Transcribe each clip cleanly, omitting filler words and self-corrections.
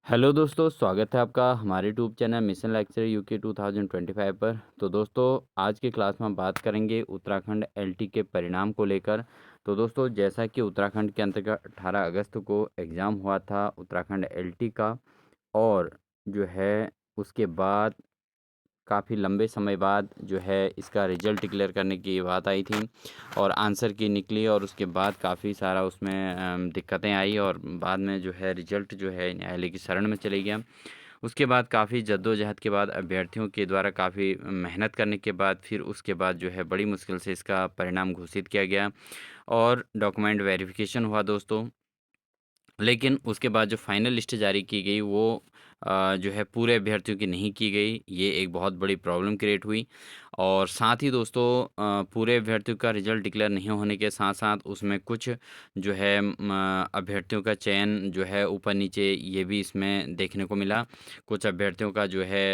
Hello दोस्तों, स्वागत है आपका हमारे YouTube channel mission lecture UK 2025 पर। तो दोस्तों, आज की क्लास में हम बात करेंगे उत्तराखंड एलटी के परिणाम को लेकर। तो दोस्तों, जैसा कि उत्तराखंड के अंतर्गत 18 अगस्त को एग्ज़ाम हुआ था उत्तराखंड एलटी का, और जो है उसके बाद काफ़ी लंबे समय बाद जो है इसका रिज़ल्ट डिक्लेयर करने की बात आई थी, और आंसर की निकली, और उसके बाद काफ़ी सारा उसमें दिक्कतें आई, और बाद में जो है रिज़ल्ट जो है न्यायालय की शरण में चले गया। उसके बाद काफ़ी जद्दोजहद के बाद अभ्यर्थियों के द्वारा काफ़ी मेहनत करने के बाद फिर उसके बाद जो है बड़ी मुश्किल से इसका परिणाम घोषित किया गया, और डॉक्यूमेंट वेरिफिकेशन हुआ दोस्तों। लेकिन उसके बाद जो फाइनल लिस्ट जारी की गई वो जो है पूरे अभ्यर्थियों की नहीं की गई। ये एक बहुत बड़ी प्रॉब्लम क्रिएट हुई, और साथ ही दोस्तों पूरे अभ्यर्थियों का रिज़ल्ट डिक्लेयर नहीं होने के साथ-साथ उसमें कुछ जो है अभ्यर्थियों का चयन जो है ऊपर-नीचे ये भी इसमें देखने को मिला। कुछ अभ्यर्थियों का जो है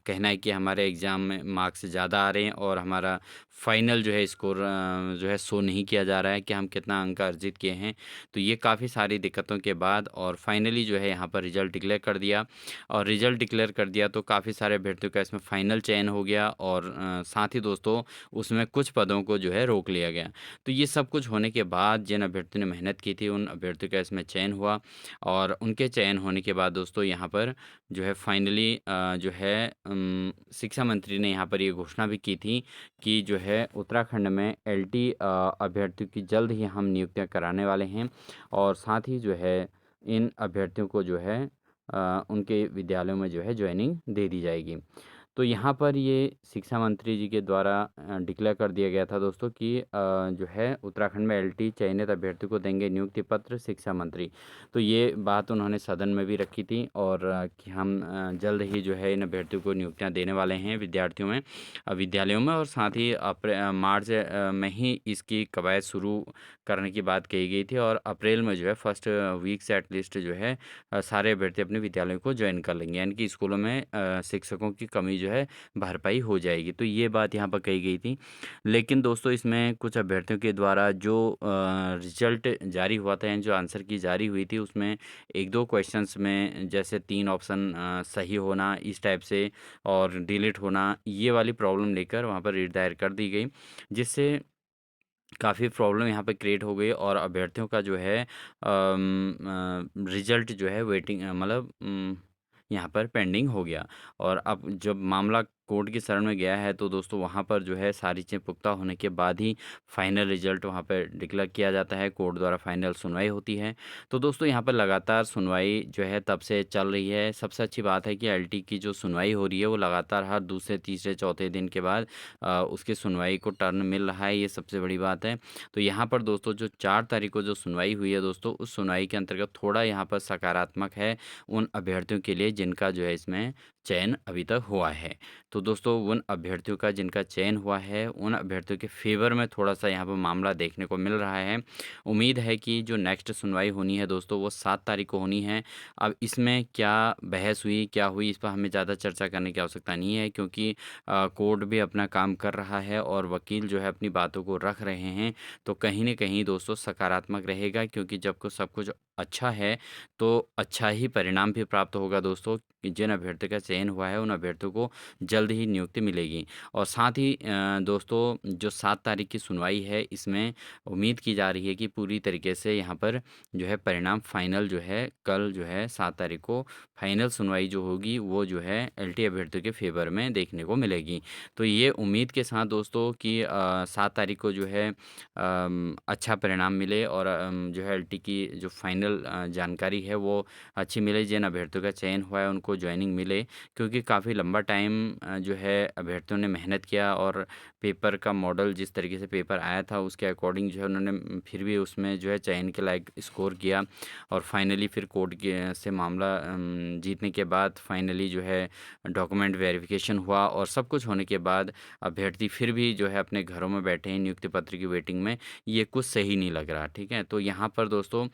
कहना है कि हमारे एग्ज़ाम में मार्क्स ज़्यादा आ रहे हैं, और हमारा फाइनल जो है स्कोर जो है शो नहीं किया जा रहा है कि हम कितना अंक अर्जित किए हैं। तो ये काफ़ी सारी दिक्कतों के बाद और फाइनली जो है यहाँ पर रिज़ल्ट डिक्लेयर कर दिया, और रिज़ल्ट डिक्लेयर कर दिया तो काफ़ी सारे अभ्यर्थियों का इसमें फाइनल चयन हो गया, और साथ ही दोस्तों उसमें कुछ पदों को जो है रोक लिया गया। तो ये सब कुछ होने के बाद जिन अभ्यर्थियों ने मेहनत की थी उन अभ्यर्थियों का इसमें चयन हुआ, और उनके चयन होने के बाद दोस्तों यहाँ पर जो है फाइनली जो है शिक्षा मंत्री ने यहाँ पर ये घोषणा भी की थी कि जो है उत्तराखंड में एलटी अभ्यर्थियों की जल्द ही हम नियुक्तियाँ कराने वाले हैं, और साथ ही जो है इन अभ्यर्थियों को जो है उनके विद्यालयों में जो है जॉइनिंग दे दी जाएगी। तो यहाँ पर ये शिक्षा मंत्री जी के द्वारा डिक्लेयर कर दिया गया था दोस्तों कि जो है उत्तराखंड में एलटी चयनित अभ्यर्थियों को देंगे नियुक्ति पत्र शिक्षा मंत्री। तो ये बात उन्होंने सदन में भी रखी थी, और कि हम जल्द ही जो है इन अभ्यर्थियों को नियुक्तियाँ देने वाले हैं विद्यार्थियों में विद्यालयों में, और साथ ही मार्च में ही इसकी कवायद शुरू करने की बात कही गई थी, और अप्रैल में जो है फर्स्ट वीक से एटलीस्ट जो है सारे अभ्यर्थी अपने विद्यालयों को ज्वाइन कर लेंगे, यानी कि स्कूलों में शिक्षकों की कमी जो है भरपाई हो जाएगी। तो ये बात यहाँ पर कही गई थी। लेकिन दोस्तों इसमें कुछ अभ्यर्थियों के द्वारा जो रिजल्ट जारी हुआ था, यानी जो आंसर की जारी हुई थी, उसमें एक दो क्वेश्चंस में जैसे 3 ऑप्शन सही होना इस टाइप से, और डिलीट होना, ये वाली प्रॉब्लम लेकर वहाँ पर रीट दायर कर दी गई, जिससे काफ़ी प्रॉब्लम यहाँ पे क्रिएट हो गई, और अभ्यर्थियों का जो है रिजल्ट जो है वेटिंग मतलब यहाँ पर पेंडिंग हो गया। और अब जब मामला कोर्ट की शरण में गया है तो दोस्तों वहाँ पर जो है सारी चीज़ें पुख्ता होने के बाद ही फाइनल रिजल्ट वहाँ पर डिक्लेयर किया जाता है, कोर्ट द्वारा फाइनल सुनवाई होती है। तो दोस्तों यहाँ पर लगातार सुनवाई जो है तब से चल रही है। सबसे अच्छी बात है कि एलटी की जो सुनवाई हो रही है वो लगातार हर दूसरे तीसरे चौथे दिन के बाद उसकी सुनवाई को टर्न मिल रहा है, ये सबसे बड़ी बात है। तो यहाँ पर दोस्तों जो 4 तारीख को जो सुनवाई हुई है दोस्तों, उस सुनवाई के अंतर्गत थोड़ा यहाँ पर सकारात्मक है उन अभ्यर्थियों के लिए जिनका जो है इसमें चयन अभी तक हुआ है। तो दोस्तों उन अभ्यर्थियों का जिनका चयन हुआ है, उन अभ्यर्थियों के फ़ेवर में थोड़ा-सा यहाँ पर मामला देखने को मिल रहा है। उम्मीद है कि जो नेक्स्ट सुनवाई होनी है दोस्तों वो 7 तारीख को होनी है। अब इसमें क्या बहस हुई, क्या हुई, इस पर हमें ज़्यादा चर्चा करने की आवश्यकता नहीं है, क्योंकि कोर्ट भी अपना काम कर रहा है और वकील जो है अपनी बातों को रख रहे हैं। तो कहीं न कहीं दोस्तों सकारात्मक रहेगा, क्योंकि जब को सब कुछ अच्छा है, तो अच्छा ही परिणाम भी प्राप्त होगा दोस्तों। कि जिन अभ्यर्थियों का चयन हुआ है, उन अभ्यर्थियों को जल्द ही नियुक्ति मिलेगी। और साथ ही दोस्तों जो 7 तारीख की सुनवाई है, इसमें उम्मीद की जा रही है कि पूरी तरीके से यहाँ पर जो है परिणाम फाइनल जो है कल जो है 7 तारीख को फाइनल सुनवाई जो होगी, वो जो है एलटी अभ्यर्थियों के फ़ेवर में देखने को मिलेगी। तो ये उम्मीद के साथ दोस्तों कि 7 तारीख को जो है अच्छा परिणाम मिले, और जो है एलटी की जो फाइनल जानकारी है वो अच्छी मिले, जिन अभ्यर्थियों का चयन हुआ है उनको जॉइनिंग मिले, क्योंकि काफ़ी लंबा टाइम जो है अभ्यर्थियों ने मेहनत किया, और पेपर का मॉडल जिस तरीके से पेपर आया था उसके अकॉर्डिंग जो है उन्होंने फिर भी उसमें जो है चयन के लायक स्कोर किया, और फाइनली फिर कोर्ट के से मामला जीतने के बाद फाइनली जो है डॉक्यूमेंट वेरिफिकेशन हुआ, और सब कुछ होने के बाद अभ्यर्थी फिर भी जो है अपने घरों में बैठे हैं नियुक्ति पत्र की वेटिंग में। ये कुछ सही नहीं लग रहा, ठीक है। तो यहाँ पर दोस्तों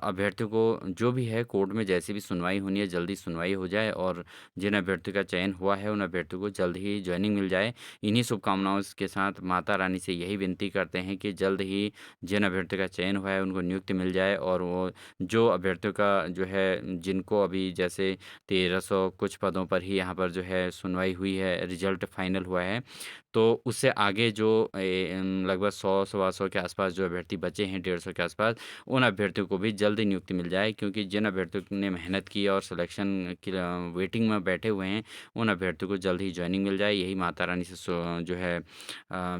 अभ्यर्थियों को जो भी है कोर्ट में जैसी भी सुनवाई होनी है जल्दी सुनवाई हो जाए, और जिन अभ्यर्थियों का चयन हुआ है उन अभ्यर्थियों को जल्द ही ज्वाइनिंग मिल जाए। इन्हीं शुभकामनाओं शुभकामनाओं के साथ माता रानी से यही विनती करते हैं कि जल्द ही जिन अभ्यर्थियों का चयन हुआ है उनको नियुक्ति मिल जाए, और वो जो अभ्यर्थियों का जो है जिनको अभी जैसे 1300 कुछ पदों पर ही यहाँ पर जो है सुनवाई हुई है, रिजल्ट फाइनल हुआ है, तो उससे आगे जो लगभग 100 सवा 100 के आसपास जो अभ्यर्थी बचे हैं, 150 के आसपास, उन अभ्यर्थियों को भी जल्द ही नियुक्ति मिल जाए, क्योंकि जिन अभ्यर्थियों ने मेहनत की और सिलेक्शन की वेटिंग में बैठे हुए हैं, उन अभ्यर्थियों को जल्द ही ज्वाइनिंग मिल जाए, यही माता रानी से जो है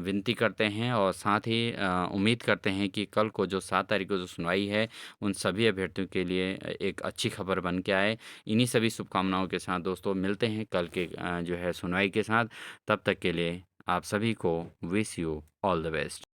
विनती करते हैं। और साथ ही उम्मीद करते हैं कि कल को जो 7 तारीख को जो सुनवाई है, उन सभी अभ्यर्थियों के लिए एक अच्छी खबर बन के आए। इन्हीं सभी शुभकामनाओं के साथ दोस्तों मिलते हैं कल के जो है सुनवाई के साथ। तब तक के लिए आप सभी को wish you all the best.